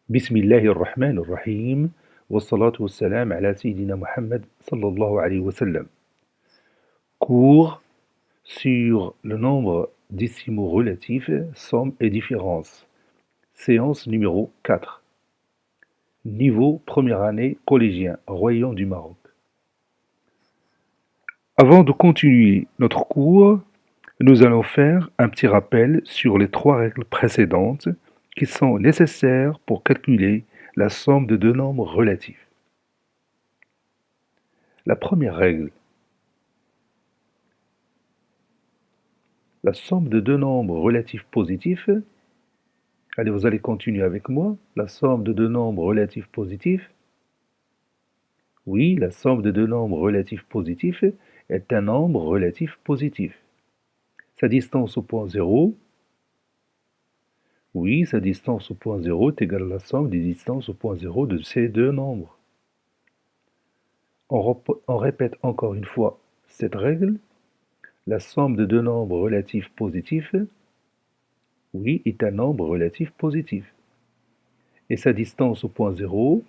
بسم الله الرحمن الرحيم والصلاة والسلام على سيدنا Muhammad sallallahu alayhi wa sallam. Cours sur le nombre décimaux relatifs, somme et différence. Séance numéro 4. Niveau première année collégien, Royaume du Maroc. Avant de continuer notre cours, nous allons faire un petit rappel sur les trois règles précédentes qui sont nécessaires pour calculer la somme de deux nombres relatifs. La première règle, la somme de deux nombres relatifs positifs. Allez, vous allez continuer avec moi. La somme de deux nombres relatifs positifs. Oui, la somme de deux nombres relatifs positifs est un nombre relatif positif. Sa distance au point 0. Oui, sa distance au point 0 est égale à la somme des distances au point 0 de ces deux nombres. On répète encore une fois cette règle. La somme de deux nombres relatifs positifs, oui, est un nombre relatif positif. Et sa distance au point 0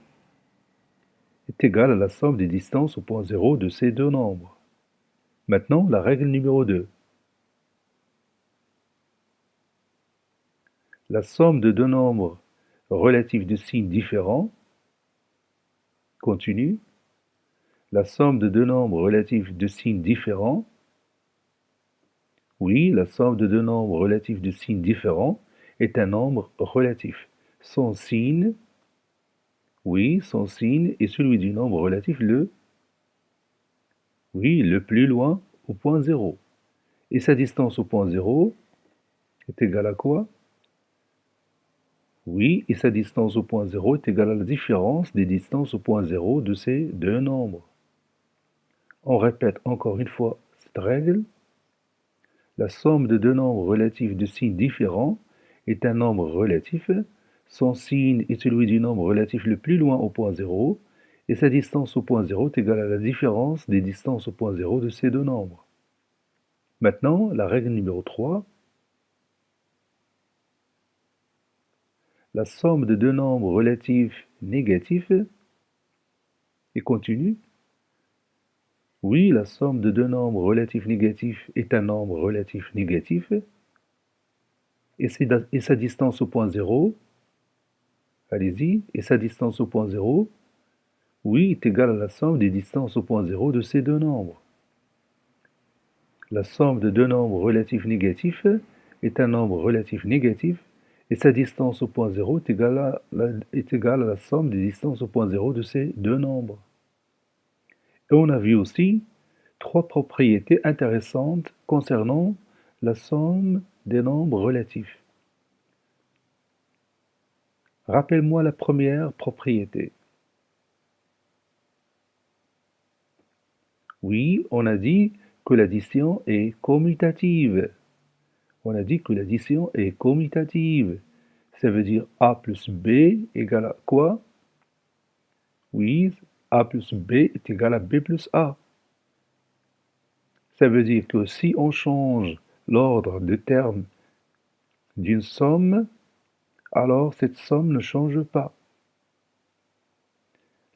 est égale à la somme des distances au point 0 de ces deux nombres. Maintenant, la règle numéro 2. La somme de deux nombres relatifs de signes différents continue. La somme de deux nombres relatifs de signes différents. Oui, la somme de deux nombres relatifs de signes différents est un nombre relatif. Son signe, oui, son signe est celui du nombre relatif le plus loin au point 0. Et sa distance au point 0 est égale à quoi? Oui, et sa distance au point 0 est égale à la différence des distances au point 0 de ces deux nombres. On répète encore une fois cette règle. La somme de deux nombres relatifs de signes différents est un nombre relatif. Son signe est celui du nombre relatif le plus loin au point 0, et sa distance au point 0 est égale à la différence des distances au point 0 de ces deux nombres. Maintenant, la règle numéro 3. La somme de deux nombres relatifs négatifs est continue. Oui, la somme de deux nombres relatifs négatifs est un nombre relatif négatif. Et sa distance au point 0, allez-y, et sa distance au point 0, oui, est égale à la somme des distances au point 0 de ces deux nombres. La somme de deux nombres relatifs négatifs est un nombre relatif négatif, et sa distance au point 0 est égale à la somme des distances au point 0 de ces deux nombres. Et on a vu aussi trois propriétés intéressantes concernant la somme des nombres relatifs. Rappelle-moi la première propriété. Oui, on a dit que l'addition est commutative. On a dit que l'addition est commutative. Ça veut dire A plus B égale à quoi? Oui, A plus B est égal à B plus A. Ça veut dire que si on change l'ordre de termes d'une somme, alors cette somme ne change pas.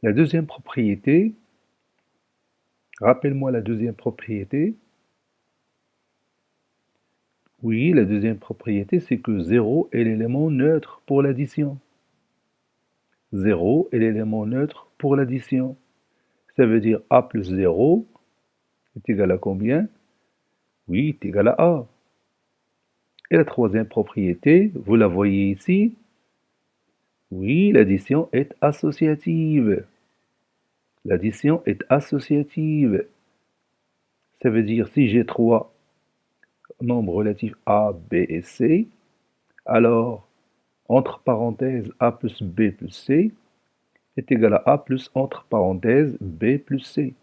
La deuxième propriété, rappelle-moi la deuxième propriété. Oui, la deuxième propriété, c'est que 0 est l'élément neutre pour l'addition. 0 est l'élément neutre pour l'addition. Ça veut dire A plus 0 est égal à combien? Oui, est égal à A. Et la troisième propriété, vous la voyez ici. Oui, l'addition est associative. L'addition est associative. Ça veut dire si j'ai trois nombres relatifs A, B et C, alors entre parenthèses A plus B plus C est égal à A plus entre parenthèses B plus C.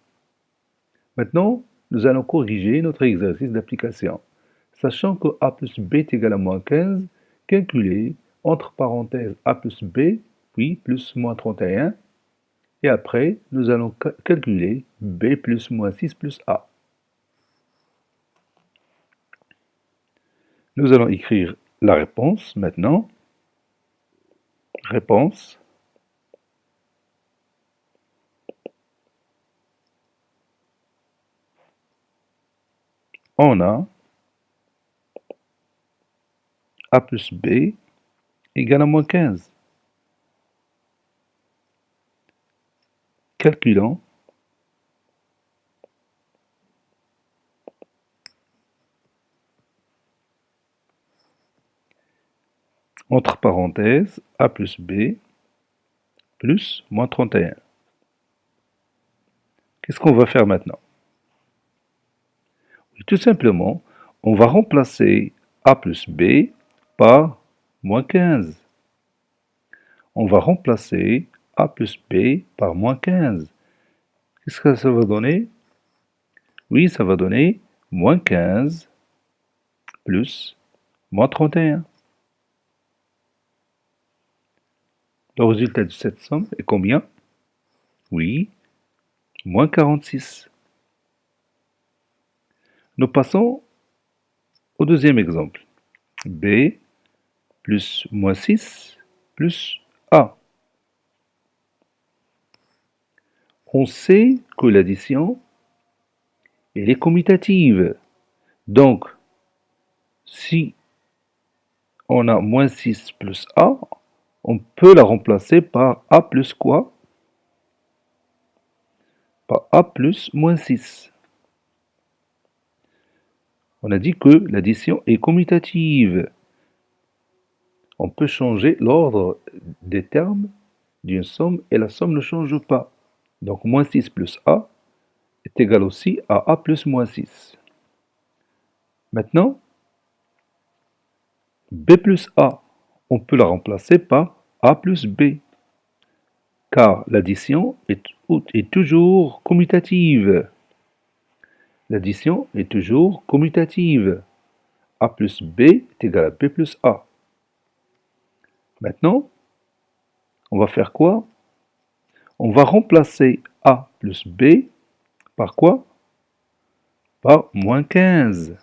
Maintenant, nous allons corriger notre exercice d'application. Sachant que A plus B est égal à moins 15, calculer entre parenthèses A plus B, puis plus moins 31, et après, nous allons calculer B plus moins 6 plus A. Nous allons écrire la réponse maintenant. Réponse. On a A plus B égale à moins 15. Calculons. Entre parenthèses, A plus B plus moins 31. Qu'est-ce qu'on va faire maintenant? Tout simplement, on va remplacer A plus B par moins 15. On va remplacer A plus B par moins 15. Qu'est-ce que ça va donner? Oui, ça va donner moins 15 plus moins 31. Le résultat de cette somme est combien? Oui, moins 46. Nous passons au deuxième exemple. B plus moins 6 plus A. On sait que l'addition, elle est commutative. Donc, si on a moins 6 plus A, on peut la remplacer par A plus quoi? Par A plus moins 6. On a dit que l'addition est commutative. On peut changer l'ordre des termes d'une somme et la somme ne change pas. Donc, moins 6 plus A est égal aussi à A plus moins 6. Maintenant, B plus A, on peut la remplacer par A plus B, car l'addition est toujours commutative. L'addition est toujours commutative. A plus B est égal à B plus A. Maintenant, on va faire quoi? On va remplacer A plus B par quoi? Par moins 15.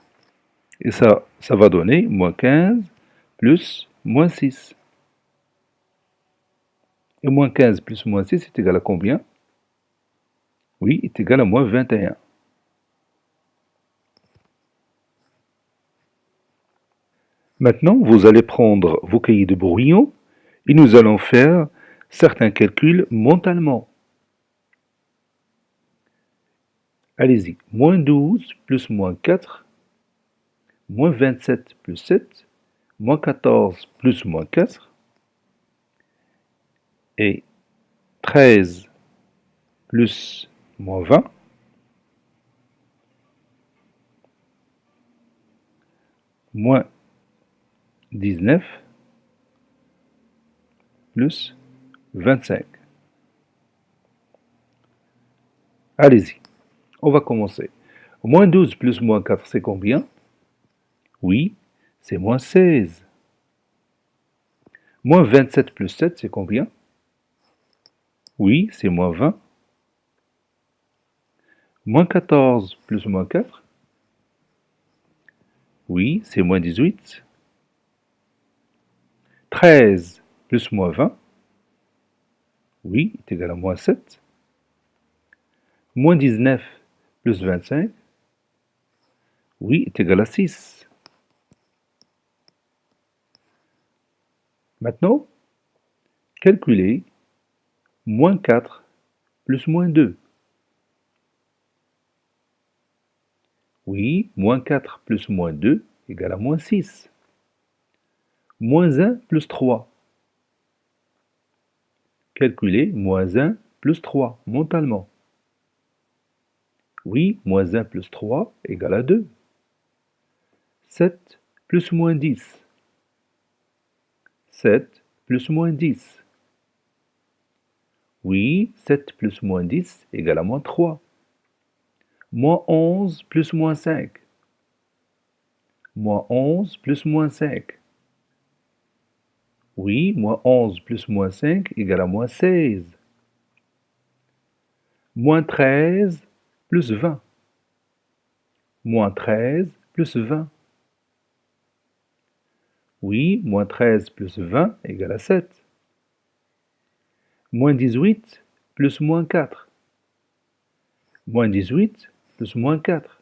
Et ça va donner moins 15 plus moins 6. Et moins 15 plus moins 6 est égal à combien? Oui, est égal à moins 21. Maintenant, vous allez prendre vos cahiers de brouillon et nous allons faire certains calculs mentalement. Allez-y. Moins 12 plus moins 4, moins 27 plus 7, moins 14 plus moins 4, et 13 plus moins 20, moins 19 plus 25. Allez-y, on va commencer. Moins 12 plus moins 4, c'est combien? Oui, c'est moins 16. Moins 27 plus 7, c'est combien? Oui, c'est moins 20. Moins 14 plus moins 4? Oui, c'est moins 18. 13 plus moins 20? Oui, est égal à moins 7. Moins 19 plus 25? Oui, est égal à 6. Maintenant, calculez moins 4 plus moins 2. Oui, moins 4 plus moins 2 égale à moins 6. Moins 1 plus 3. Calculez moins 1 plus 3 mentalement. Oui, moins 1 plus 3 égale à 2. 7 plus moins 10. 7 plus moins 10. Oui, 7 plus moins 10 égale à moins 3. Moins 11 plus moins 5. Moins 11 plus moins 5. Oui, moins 11 plus moins 5 égale à moins 16. Moins 13 plus 20. Moins 13 plus 20. Oui, moins 13 plus 20 égale à 7. Moins 18 plus moins 4. Moins 18 plus moins 4.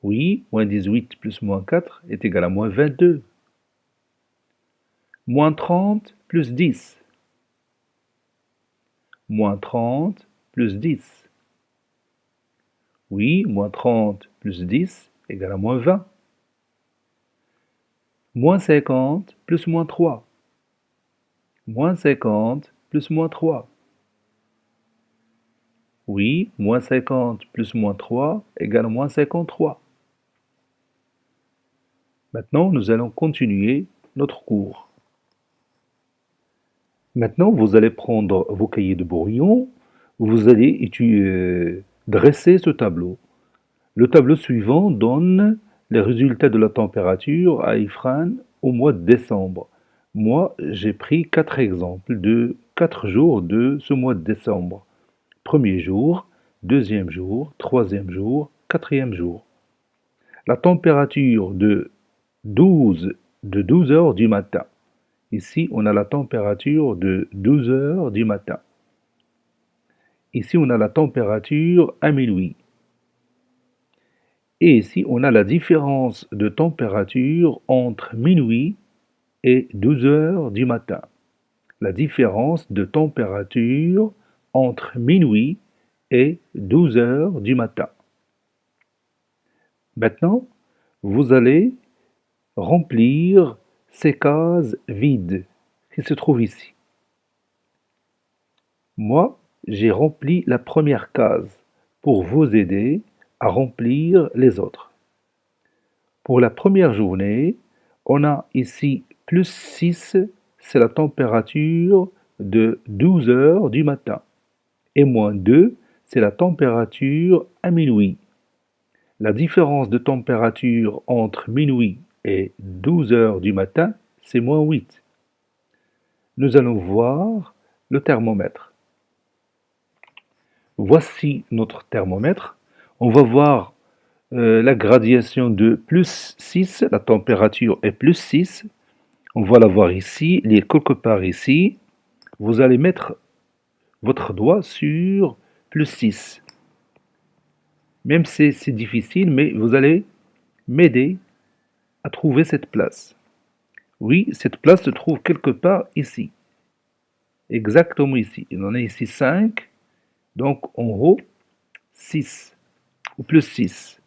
Oui, moins 18 plus moins 4 est égal à moins 22. Moins 30 plus 10. Moins 30 plus 10. Oui, moins 30 plus 10 égale à moins 20. Moins 50 plus moins 3. Moins 50 plus moins 3. Oui, moins 50 plus moins 3 égale à moins 53. Maintenant, nous allons continuer notre cours. Maintenant, vous allez prendre vos cahiers de brouillon, vous allez dresser ce tableau. Le tableau suivant donne les résultats de la température à Ifrane au mois de décembre. Moi, j'ai pris 4 exemples de 4 jours de ce mois de décembre. Premier jour, deuxième jour, troisième jour, quatrième jour. La température de 12 heures du matin. Ici, on a la température de 12 heures du matin. Ici, on a la température à minuit. Et ici, on a la différence de température entre minuit et 12 heures du matin. La différence de température entre minuit et 12 heures du matin. Maintenant, vous allez remplir ces cases vides qui se trouvent ici. Moi, j'ai rempli la première case pour vous aider à remplir les autres. Pour la première journée, on a ici plus 6, c'est la température de 12 heures du matin. Et moins 2, c'est la température à minuit. La différence de température entre minuit et 12 heures du matin, c'est moins 8. Nous allons voir le thermomètre. Voici notre thermomètre. On va voir la gradation de plus 6, la température est plus 6. On va la voir ici, il est quelque part ici. Vous allez mettre votre doigt sur plus 6. Même si c'est difficile, mais vous allez m'aider à trouver cette place. Oui, cette place se trouve quelque part ici. Exactement ici. Il en a ici 5. Donc en haut, 6. Ou plus 6.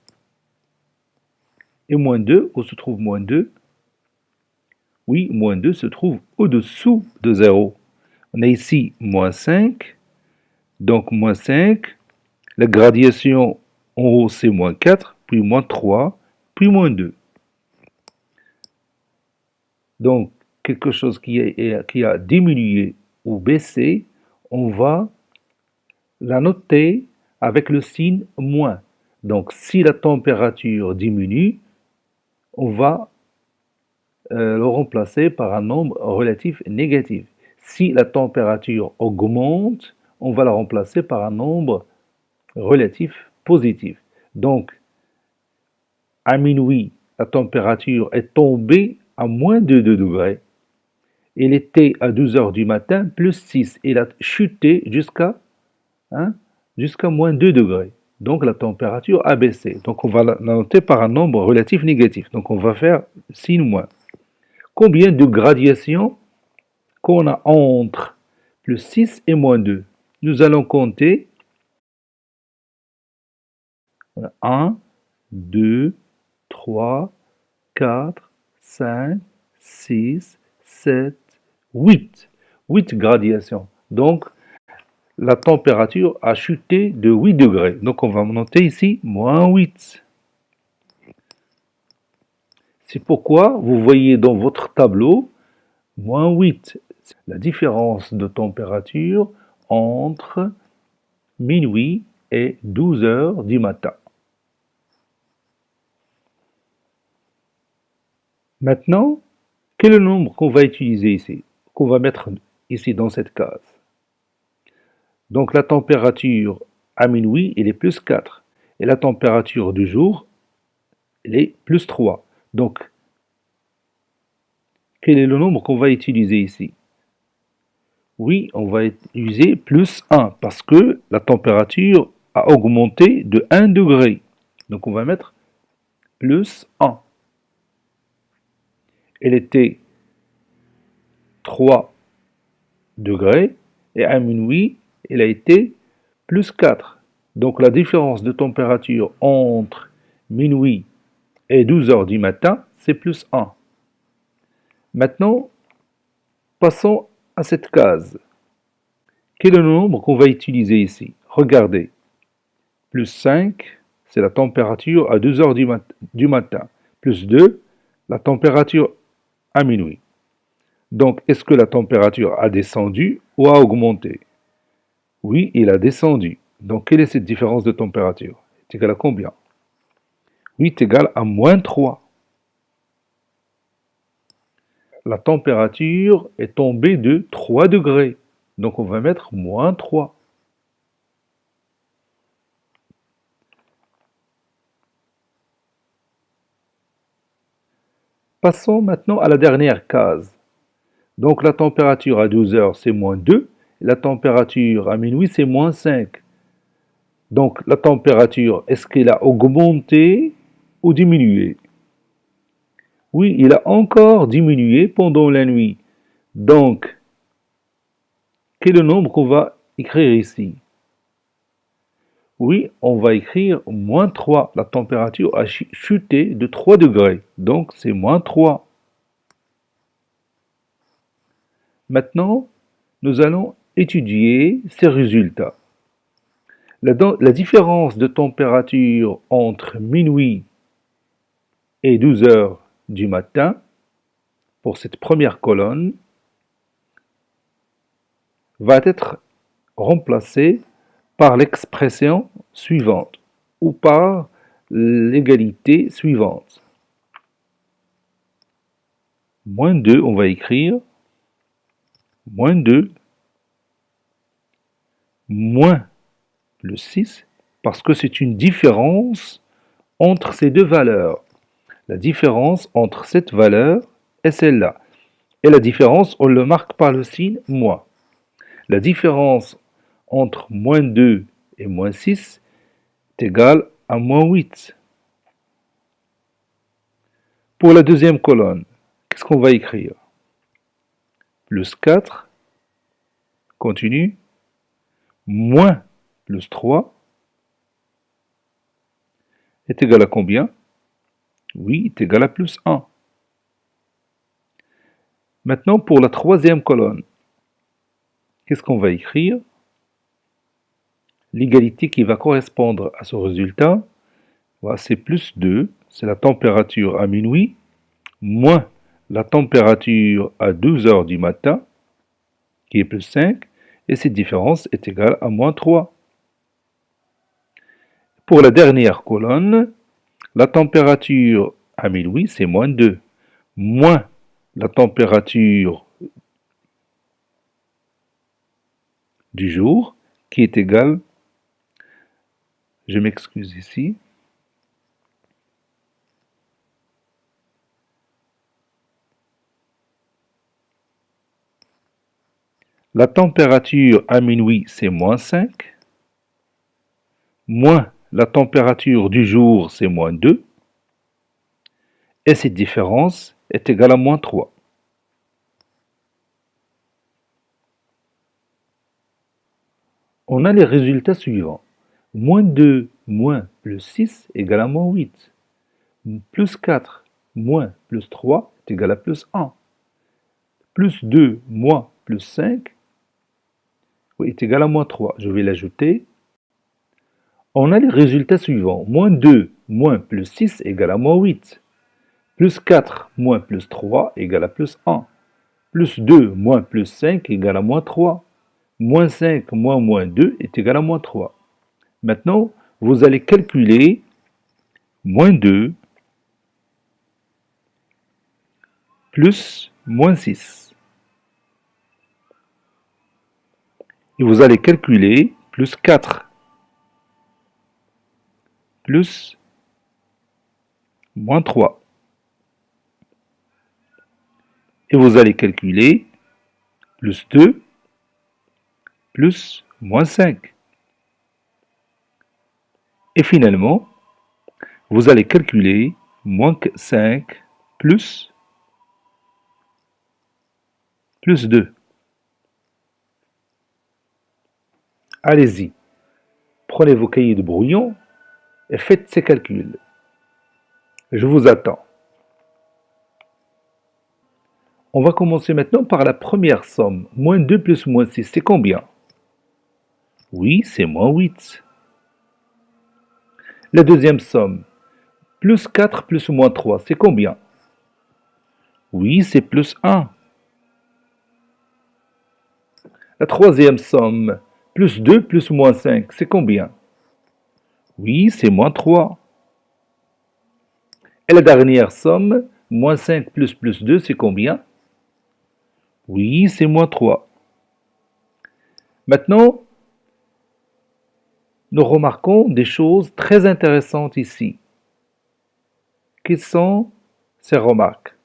Et moins 2, où se trouve moins 2? Oui, moins 2 se trouve au-dessous de 0. On a ici moins 5. Donc moins 5. La gradation en haut, c'est moins 4, puis moins 3, puis moins 2. Donc, quelque chose qui a diminué ou baissé, on va la noter avec le signe moins. Donc, si la température diminue, on va le remplacer par un nombre relatif négatif. Si la température augmente, on va la remplacer par un nombre relatif positif. Donc, à minuit, la température est tombée à moins de 2 degrés. Elle était à 12 heures du matin, plus 6. Elle a chuté jusqu'à moins 2 degrés. Donc, la température a baissé. Donc, on va la noter par un nombre relatif négatif. Donc, on va faire signe moins. Combien de gradations qu'on a entre plus 6 et moins 2? Nous allons compter 1, 2, 3, 4, 5, 6, 7, 8. 8 gradations. Donc, la température a chuté de 8 degrés. Donc, on va noter ici moins 8. C'est pourquoi vous voyez dans votre tableau moins 8. La différence de température entre minuit et 12 heures du matin. Maintenant, quel est le nombre qu'on va utiliser ici, qu'on va mettre ici dans cette case? Donc la température à minuit, elle est plus 4. Et la température du jour, elle est plus 3. Donc, quel est le nombre qu'on va utiliser ici? Oui, on va utiliser plus 1 parce que la température a augmenté de 1 degré. Donc on va mettre plus 1. Elle était 3 degrés et à minuit, elle a été plus 4. Donc la différence de température entre minuit et 12 heures du matin, c'est plus 1. Maintenant, passons à cette case. Quel est le nombre qu'on va utiliser ici? Regardez. Plus 5, c'est la température à 2 heures du matin. Plus 2, la température à minuit. Donc, est-ce que la température a descendu ou a augmenté? Oui, il a descendu. Donc, quelle est cette différence de température? C'est égal à combien? 8 égale à moins 3. La température est tombée de 3 degrés. Donc, on va mettre moins 3. Passons maintenant à la dernière case. Donc la température à 12 heures, c'est moins 2. La température à minuit, c'est moins 5. Donc la température, est-ce qu'elle a augmenté ou diminué? Oui, il a encore diminué pendant la nuit. Donc, quel est le nombre qu'on va écrire ici? Oui, on va écrire moins 3. La température a chuté de 3 degrés. Donc c'est moins 3. Maintenant, nous allons étudier ces résultats. La différence de température entre minuit et 12 heures du matin, pour cette première colonne, va être remplacée par l'expression suivante ou par l'égalité suivante. Moins 2, on va écrire moins 2 moins le 6 parce que c'est une différence entre ces deux valeurs. La différence entre cette valeur et celle-là. Et la différence, on le marque par le signe moins. La différence entre moins 2 et moins 6 est égale à moins 8. Pour la deuxième colonne, qu'est-ce qu'on va écrire? Plus 4, continue, moins plus 3 est égal à combien? Oui, est égal à plus 1. Maintenant, pour la troisième colonne, qu'est-ce qu'on va écrire? L'égalité qui va correspondre à ce résultat, c'est plus 2, c'est la température à minuit, moins la température à 12 heures du matin, qui est plus 5, et cette différence est égale à moins 3. Pour la dernière colonne, la température à minuit, c'est moins 2, moins la température du jour, qui est égale, je m'excuse ici, la température à minuit, c'est moins 5, moins la température du jour, c'est moins 2, et cette différence est égale à moins 3. On a les résultats suivants. Moins 2 moins plus 6 égale à moins 8. Plus 4 moins plus 3 est égal à plus 1. Plus 2 moins plus 5 est égal à moins 3. Je vais l'ajouter. On a les résultats suivants. Moins 2 moins plus 6 égale à moins 8. Plus 4 moins plus 3 égale à plus 1. Plus 2 moins plus 5 égale à moins 3. Moins 5 moins 2 est égal à moins 3. Maintenant, vous allez calculer moins 2 plus moins 6. Et vous allez calculer plus 4 plus moins 3. Et vous allez calculer plus 2 plus moins 5. Et finalement, vous allez calculer moins 5 plus 2. Allez-y, prenez vos cahiers de brouillon et faites ces calculs. Je vous attends. On va commencer maintenant par la première somme. Moins 2 plus moins 6, c'est combien? Oui, c'est moins 8. La deuxième somme. Plus 4 plus moins 3, c'est combien? Oui, c'est plus 1. La troisième somme. Plus 2 plus moins 5, c'est combien? Oui, c'est moins 3. Et la dernière somme. Moins 5 plus 2, c'est combien? Oui, c'est moins 3. Maintenant, nous remarquons des choses très intéressantes ici. Quelles sont ces remarques?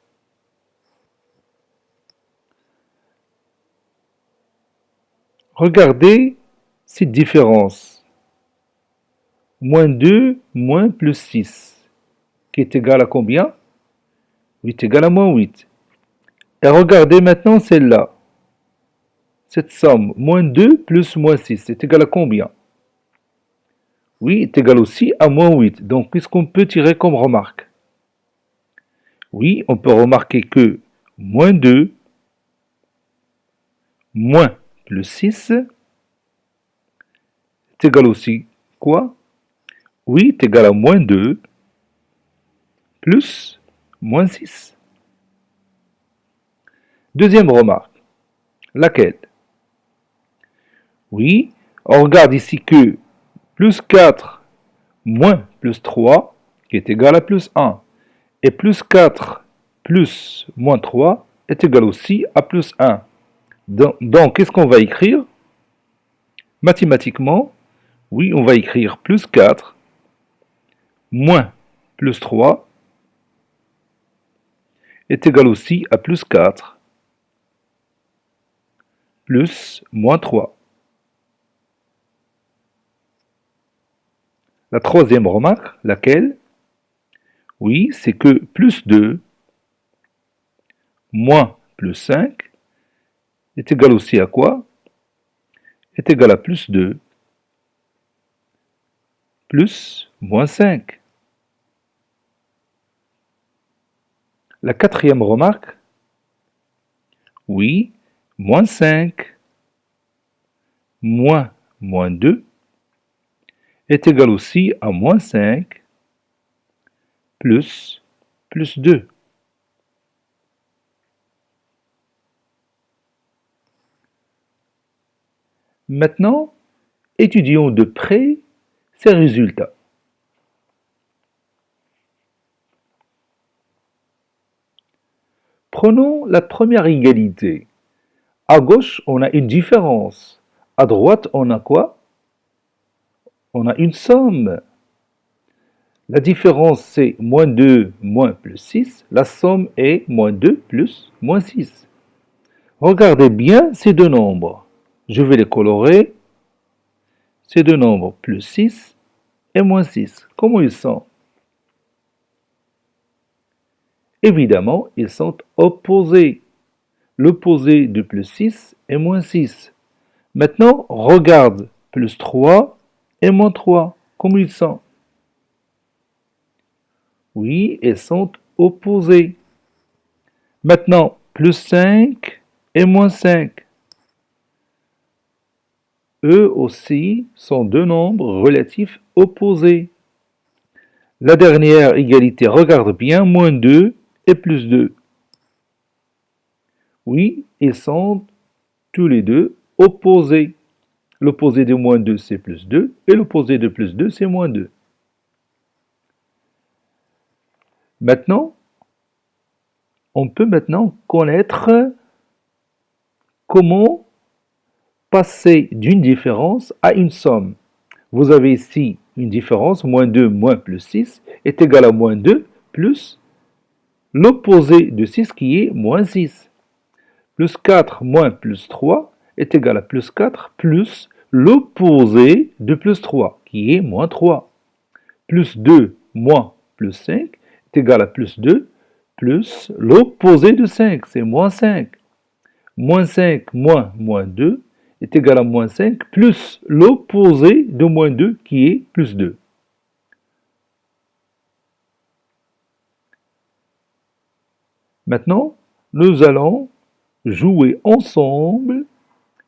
Regardez cette différence. Moins 2, moins plus 6, qui est égal à combien? 8 égale à moins 8. Et regardez maintenant celle-là. Cette somme, moins 2 plus moins 6, est égal à combien? Oui, est égal aussi à moins 8. Donc, qu'est-ce qu'on peut tirer comme remarque? Oui, on peut remarquer que moins 2, moins plus 6, est égal aussi quoi? Oui, est égal à moins 2, plus moins 6. Deuxième remarque. Laquelle? Oui, on regarde ici que plus 4 moins plus 3, qui est égal à plus 1, et plus 4 plus moins 3 est égal aussi à plus 1. Donc qu'est-ce qu'on va écrire? Mathématiquement, oui, on va écrire plus 4 moins plus 3 est égal aussi à plus 4 plus moins 3. La troisième remarque, laquelle? Oui, c'est que plus 2 moins plus 5 est égal aussi à quoi? Est égal à plus 2 plus moins 5. La quatrième remarque, oui, moins 5 moins moins 2 est égal aussi à moins 5 plus 2. Maintenant, étudions de près ces résultats. Prenons la première égalité. À gauche, on a une différence. À droite, on a quoi? On a une somme. La différence, c'est moins 2 moins plus 6. La somme est moins 2 plus moins 6. Regardez bien ces deux nombres. Je vais les colorer. Ces deux nombres, plus 6 et moins 6. Comment ils sont? Évidemment, ils sont opposés. L'opposé de plus 6 est moins 6. Maintenant, regarde plus 3 et moins 3. Comment ils sont? Oui, ils sont opposés. Maintenant, plus 5 et moins 5. Eux aussi sont deux nombres relatifs opposés. La dernière égalité, regarde bien, moins 2 et plus 2. Oui, ils sont tous les deux opposés. L'opposé de moins 2, c'est plus 2, et l'opposé de plus 2, c'est moins 2. Maintenant, on peut maintenant connaître comment passer d'une différence à une somme. Vous avez ici une différence, moins 2 moins plus 6 est égal à moins 2 plus l'opposé de 6 qui est moins 6. Plus 4 moins plus 3 est égal à plus 4 plus l'opposé de plus 3, qui est moins 3. Plus 2 moins plus 5 est égal à plus 2 plus l'opposé de 5, c'est moins 5. Moins 5 moins 2 est égal à moins 5 plus l'opposé de moins 2 qui est plus 2. Maintenant, nous allons jouer ensemble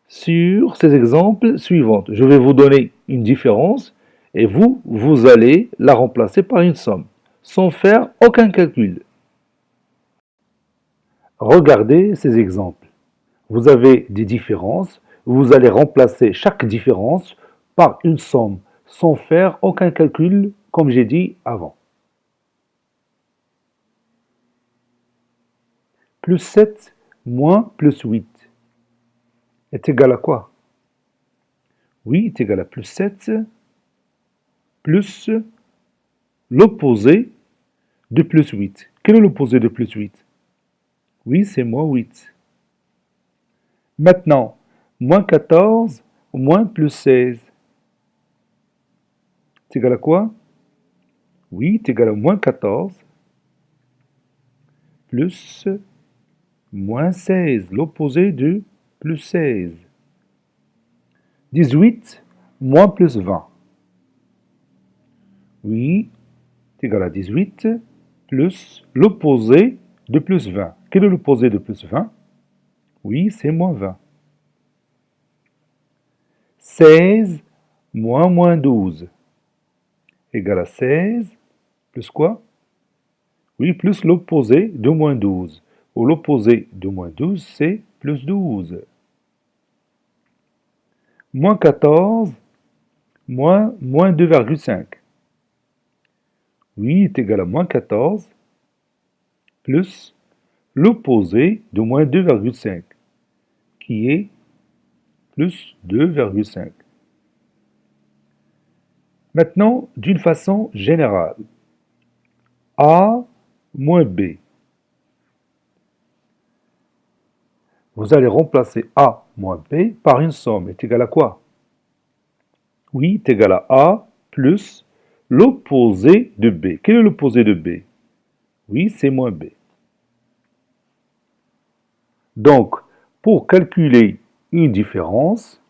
sur ces exemples suivants. Je vais vous donner une différence et vous allez la remplacer par une somme, sans faire aucun calcul. Regardez ces exemples. Vous avez des différences, vous allez remplacer chaque différence par une somme, sans faire aucun calcul, comme j'ai dit avant. Plus 7 moins plus 8 est égal à quoi? Oui, est égal à plus 7 plus l'opposé de plus 8. Quel est l'opposé de plus 8? Oui, c'est moins 8. Maintenant, moins 14 moins plus 16. C'est égal à quoi? Oui, c'est égal à moins 14 plus moins 16, l'opposé de plus 16. 18 moins plus 20. Oui, c'est égal à 18 plus l'opposé de plus 20. Quel est l'opposé de plus 20? Oui, c'est moins 20. 16 moins 12 égale à 16 plus quoi? Oui, plus l'opposé de moins 12. Ou l'opposé de moins 12, c'est plus 12. Moins 14 moins 2,5. Oui, est égal à moins 14 plus l'opposé de moins 2,5, qui est plus 2,5. Maintenant, d'une façon générale, A moins B. Vous allez remplacer A moins B par une somme. Est égal à quoi? Oui, est égal à A plus l'opposé de B. Quel est l'opposé de B? Oui, c'est moins B. Donc, pour calculer une différence,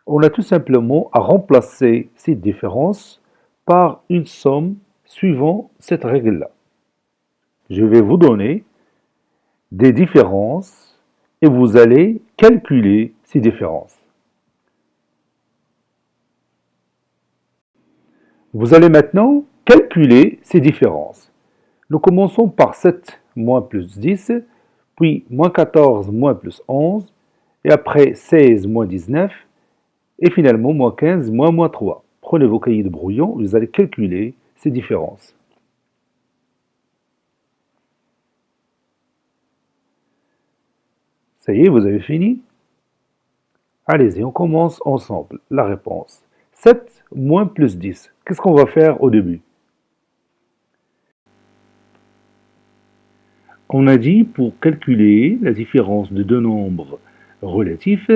on a tout simplement à remplacer cette différence par une somme suivant cette règle-là. Je vais vous donner des différences et vous allez calculer ces différences. Vous allez maintenant calculer ces différences. Nous commençons par 7 moins plus 10, puis moins 14 moins plus 11, et après 16 moins 19, et finalement moins 15 moins 3. Prenez vos cahiers de brouillon, vous allez calculer ces différences. Ça y est, vous avez fini? Allez-y, on commence ensemble. La réponse. 7 moins plus 10. Qu'est-ce qu'on va faire au début? On a dit pour calculer la différence de deux nombres relatifs,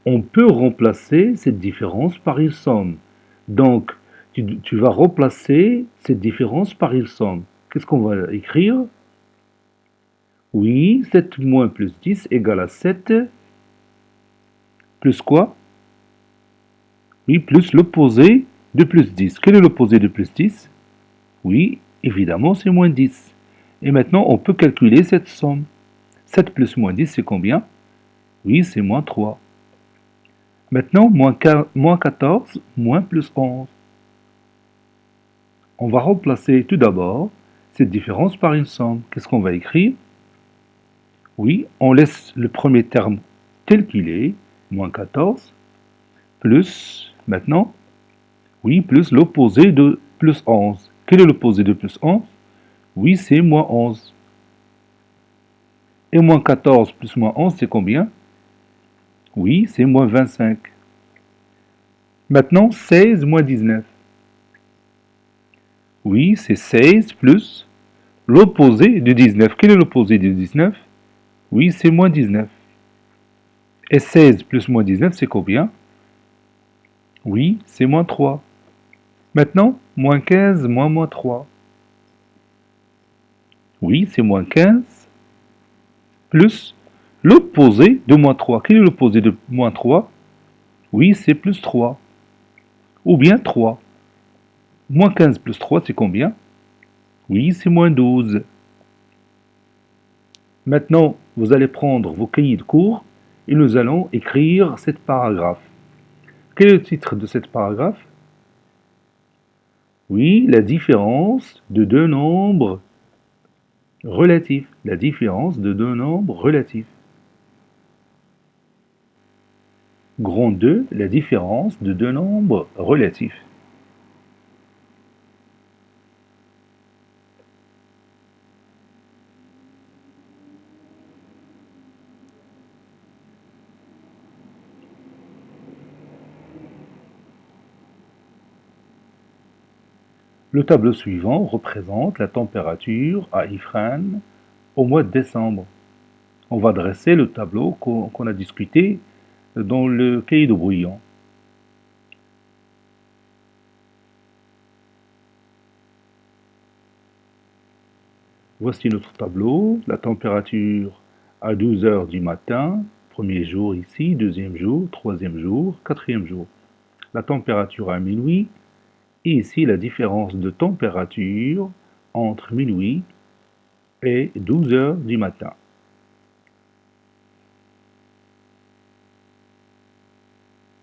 on peut remplacer cette différence par une somme. Donc, tu vas remplacer cette différence par une somme. Qu'est-ce qu'on va écrire? Oui, 7 moins plus 10 égale à 7 plus quoi? Oui, plus l'opposé de plus 10. Quel est l'opposé de plus 10? Oui, évidemment, c'est moins 10. Et maintenant, on peut calculer cette somme. 7 plus moins 10, c'est combien? Oui, c'est moins 3. Maintenant, moins 14, moins plus 11. On va remplacer tout d'abord cette différence par une somme. Qu'est-ce qu'on va écrire? Oui, on laisse le premier terme tel qu'il est, moins 14, plus, maintenant, oui, plus l'opposé de plus 11. Quel est l'opposé de plus 11? Oui, c'est moins 11. Et moins 14 plus moins 11, c'est combien? Oui, c'est moins 25. Maintenant, 16 moins 19. Oui, c'est 16 plus l'opposé de 19. Quel est l'opposé de 19? Oui, c'est moins 19. Et 16 plus moins 19, c'est combien? Oui, c'est moins 3. Maintenant, moins 15 moins 3. Oui, c'est moins 15 plus l'opposé de moins 3. Quel est l'opposé de moins 3? Oui, c'est plus 3. Ou bien 3. Moins 15 plus 3, c'est combien? Oui, c'est moins 12. Maintenant, vous allez prendre vos cahiers de cours et nous allons écrire cette paragraphe. Quel est le titre de cette paragraphe? Oui, la différence de deux nombres relatifs. La différence de deux nombres relatifs. Grand 2, la différence de deux nombres relatifs. Le tableau suivant représente la température à Ifrane au mois de décembre. On va dresser le tableau qu'on a discuté dans le cahier de brouillon. Voici notre tableau, la température à 12 heures du matin, premier jour ici, deuxième jour, troisième jour, quatrième jour. La température à minuit, et ici la différence de température entre minuit et 12 heures du matin.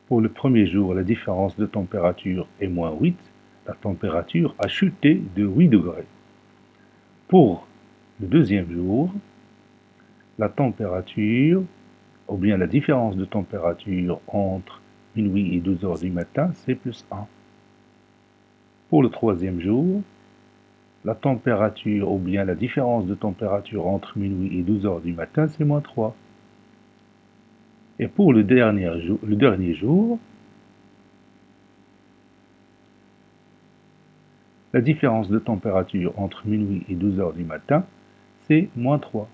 Pour le premier jour, la différence de température est moins 8, la température a chuté de 8 degrés. Pour le deuxième jour, la température, ou bien la différence de température entre minuit et 12 heures du matin, c'est plus 1. Pour le troisième jour, la température, ou bien la différence de température entre minuit et 12 heures du matin, c'est moins 3. Et pour le dernier jour, la différence de température entre minuit et 12 heures du matin, c'est moins 3.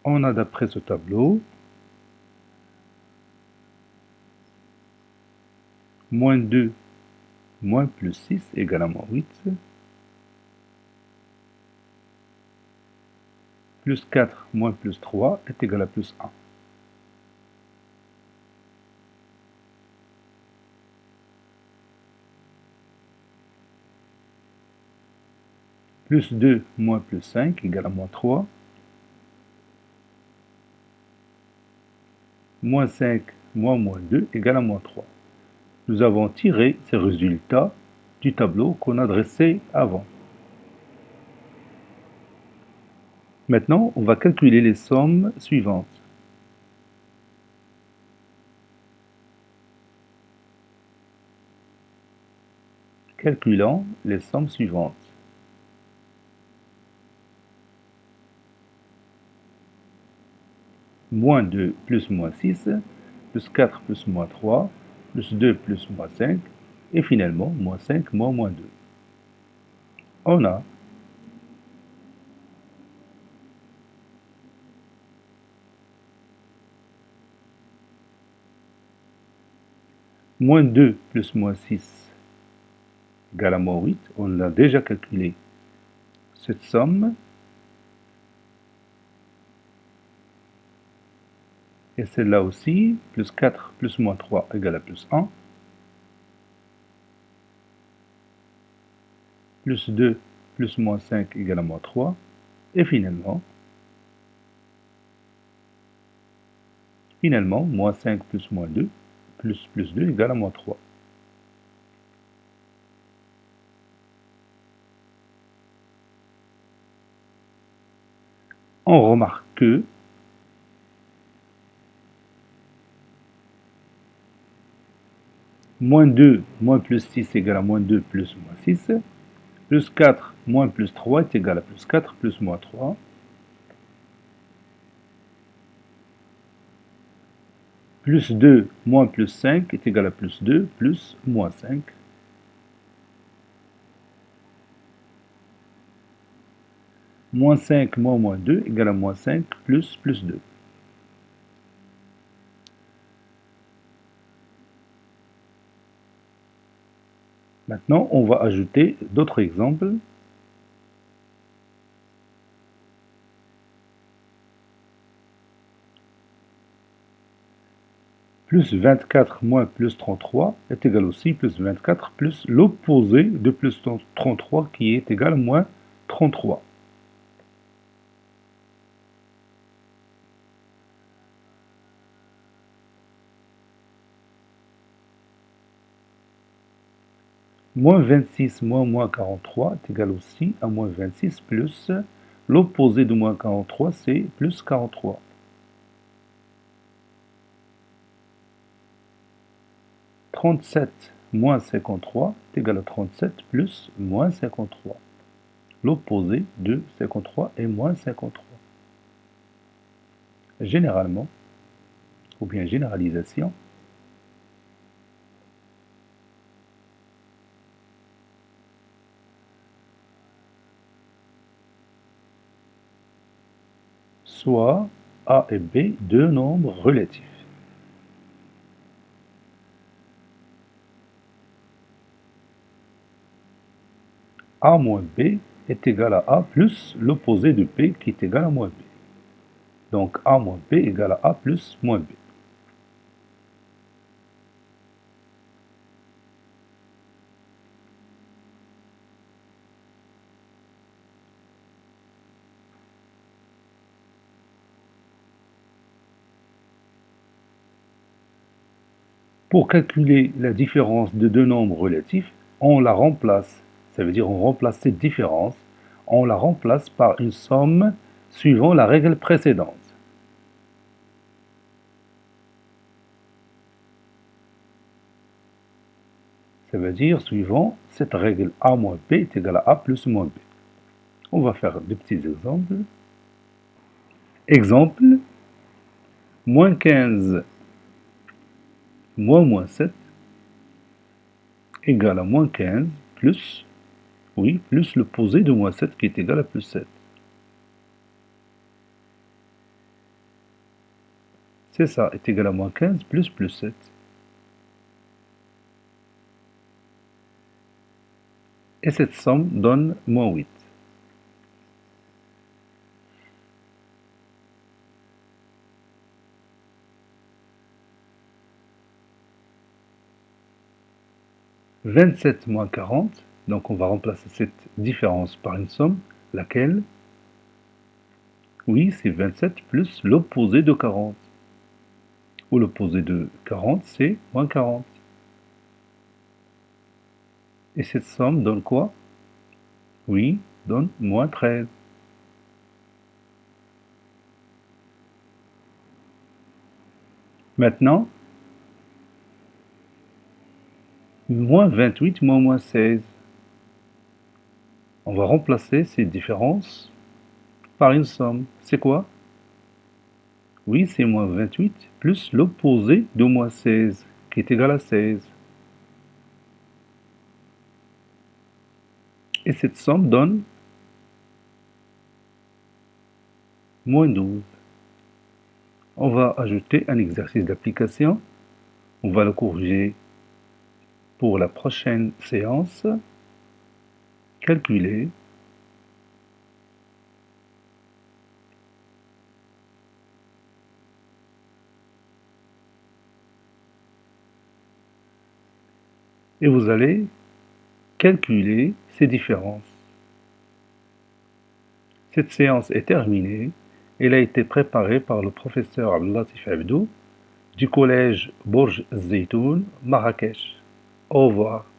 On a d'après ce tableau moins 2 moins plus 6 égale à moins 8, plus 4 moins plus 3 est égal à plus 1. Plus 2 moins plus 5 égale à moins 3. Moins 5 moins 2 égale à moins 3. Nous avons tiré ces résultats du tableau qu'on a dressé avant. Maintenant, on va calculer les sommes suivantes. Calculons les sommes suivantes. Moins 2 plus moins 6, plus 4 plus moins 3, plus 2 plus moins 5, et finalement moins 5 moins 2. On a moins 2 plus moins 6 égale à moins 8. On a déjà calculé cette somme. Et celle-là aussi, plus 4 plus moins 3 égale à plus 1. Plus 2 plus moins 5 égale à moins 3. Et finalement, moins 5 plus moins 2, plus 2 égale à moins 3. On remarque que moins 2 moins plus 6 égale à moins 2 plus moins 6. Plus 4 moins plus 3 est égal à plus 4 plus moins 3. Plus 2 moins plus 5 est égal à plus 2 plus moins 5. Moins 5 moins 2 égale à moins 5 plus 2. Maintenant, on va ajouter d'autres exemples. Plus 24 moins plus 33 est égal aussi plus 24 plus l'opposé de plus 33 qui est égal à moins 33. Moins 26 moins 43 est égal aussi à moins 26 plus l'opposé de moins 43, c'est plus 43. « 37 moins 53 est égal à 37 plus moins 53. L'opposé de 53 est moins 53. Généralement, ou bien généralisation, soit A et B deux nombres relatifs. A moins B est égal à A plus l'opposé de B qui est égal à moins B. Donc A moins B égale à A plus moins B. Pour calculer la différence de deux nombres relatifs, on la remplace. Ça veut dire on remplace cette différence, on la remplace par une somme suivant la règle précédente. Ça veut dire suivant cette règle A moins B est égal à A plus moins B. On va faire des petits exemples. Exemple, moins 15 moins 7 égale à moins 15 plus, plus l'opposé de moins 7 qui est égal à plus 7. C'est ça, est égal à moins 15 plus 7. Et cette somme donne moins 8. « 27 moins 40, donc on va remplacer cette différence par une somme, laquelle? Oui, c'est 27 plus l'opposé de 40. Ou l'opposé de 40, c'est moins 40. Et cette somme donne quoi? Oui, donne moins 13. Maintenant, moins 28 moins 16. On va remplacer ces différences par une somme. C'est quoi? Oui, c'est moins 28 plus l'opposé de moins 16, qui est égal à 16. Et cette somme donne moins 12. On va ajouter un exercice d'application. On va le corriger pour la prochaine séance. Calculer et vous allez calculer ces différences. Cette séance est terminée. Elle a été préparée par le professeur Abdelatif Abdou du collège Bourj Zeytoun, Marrakech. Au revoir.